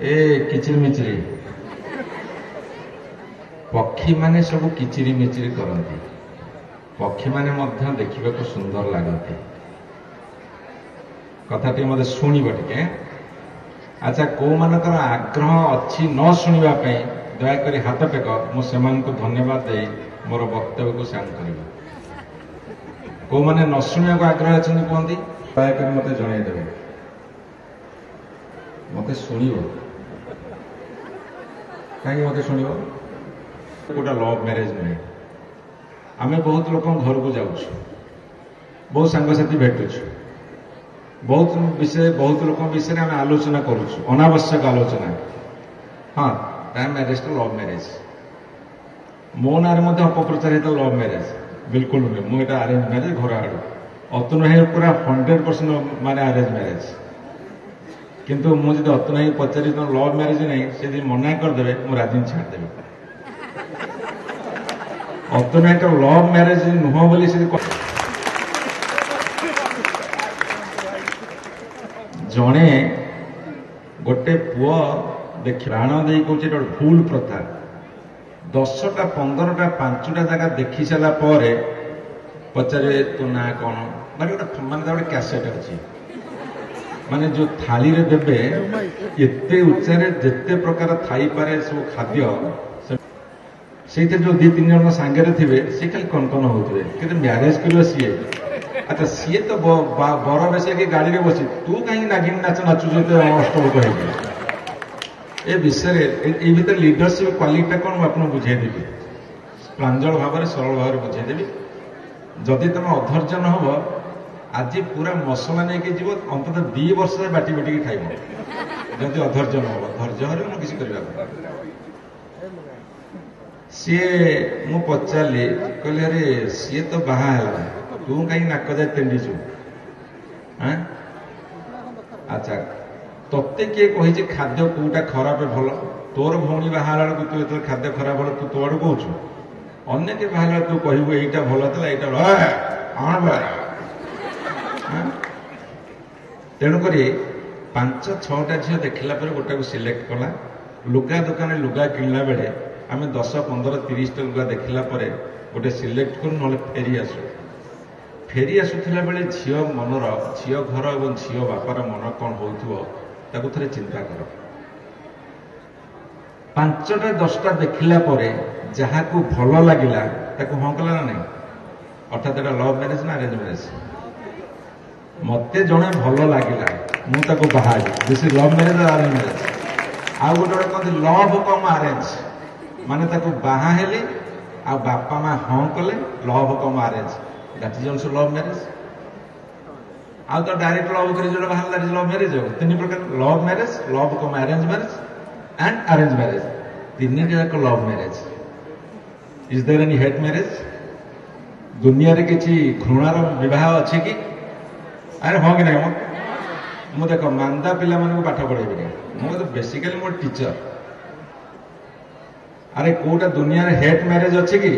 ए किचिर मिचिरी पक्षी माने सब किचिरी मिचिरी करती पक्षी माने मध्य देखा सुंदर लगती कथाटी मत शुणव टे अच्छा कौ मानकर आग्रह अच्छी न शुणापी दयाकोरी हाथ टेक मुझे धन्यवाद दे मोर वक्तव्य को शांत कर कौ मैंने न शुणा आग्रह अच्छा कहती दयाकोरी मत जनईदेवे मत शुण कहीं मत शुण गोटा लव मैरेज नुहे आम बहुत लोक घर को जाऊँ बहुत सांगसाथी भेटुछु बहुत विषय बहुत लोक विषय आम आलोचना करुछु अनावश्यक आलोचना हाँ ता मैरेज तो लव मैरेज मो ना अपप्रचार होता लव मैरेज बिल्कुल नुहे मुझे अरेंज मैरेज घर आड़ अतुल भाई पूरा 100% माने अरेंज मैरेज किंतु मुझे अतुल भाई पचारि लव मैरेज नहीं से मना करदे मुझे राजी छाड़देवी अतुल भाई लव मैरेज नुह बोली से जड़े गोटे पुओ देख प्राण दे कहे भूल प्रथा 10टा 15टा 5टा जगह देखी सारा पर पचारे तो ना कौन माने गोटे कैसेट अच्छी माने जो थाली रे देवे एते उच्चारे जिते प्रकार थाई पारे सब खाद्य से जो 2-3 जन सांगे थे सी खाली कनकन होते कि म्यारेज कर सी अच्छा सी तो बर बेस कि गाड़ी में बसी तू कहीं नागिन नाच नाचुच अष्टभूत हो ए विषय ये भीतर लीडरशिप क्वालिटी कौन मुझे बुझेदेवी प्रांजल भाव में सरल भाव में बुझेदेवी जदि तुम अधर्य न हो आज पूरा मसला नहीं जीव अंत 2 वर्ष बाटी बाटिक खाइब जदि अधर्य न हो धैर्य हो किसी करवा सी मु पचारि कहली अरे सी तो बाहा है तू कहीं नाक जाए तेंडीचु अच्छा तत्ते किए कही खाद्य कौटा खराब भल तोर भौणी बाहर बेलू तू जो खाद्य खराब भल तू तो आड़ कौच अने के बाहर तू कहू यहीटा भल था यहाँ तेणुक 5-6टा झील देखला गोटा को सिलेक्ट कला लुगा दुकान लुगा किणला बेले आम 10-15-30टा लुगा देखला गोटे सिलेक्ट करूँ ना फेरी आसुला बेले झील मनर झील घर और झील बापार मन कौन हो थे चिंता कर 5टा 10टा देखला जहाँ को भल लगिला हाँ कला ना नहीं अर्थात लव मैरेज ना अरेंज मैरेज मत जड़े भल लगिला मुझे बाहर this is love marriage arrange marriage आउ गोटे कहते लव कम अरेंज माने बाहेली आ बापा माँ हाँ कले love come arrange that is also love marriage आ तो डायरेक्ट लव कर जो बाहर दैट इज लव मैरेज 3 प्रकार love marriage love come arrange marriage and arrange marriage 3 जाक love marriage is there any hate marriage दुनिया रे किछि घृणार विवाह अच्छी कि अरे हाँ कि नहीं मु देख मांदा पिला मानू पाठ पढ़ेबी मुझे बेसिकली मोर टीचर अरे कोटा दुनिया रे हेट मैरेज अच्छी कि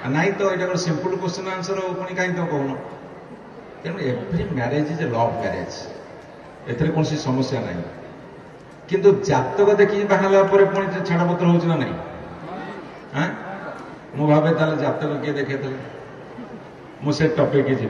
नहीं तो ये सिंपल क्वेश्चन आंसर हो पुणी कहीं तो कहून तेणु every marriage is a love marriage एथरे कौन समस्या नहीं किंतु जातक देखिए बाहर पुणी छाड़पत्र हो ना नहीं हाँ मु भावे ताले जातक किए देखे मुझे टपिक जी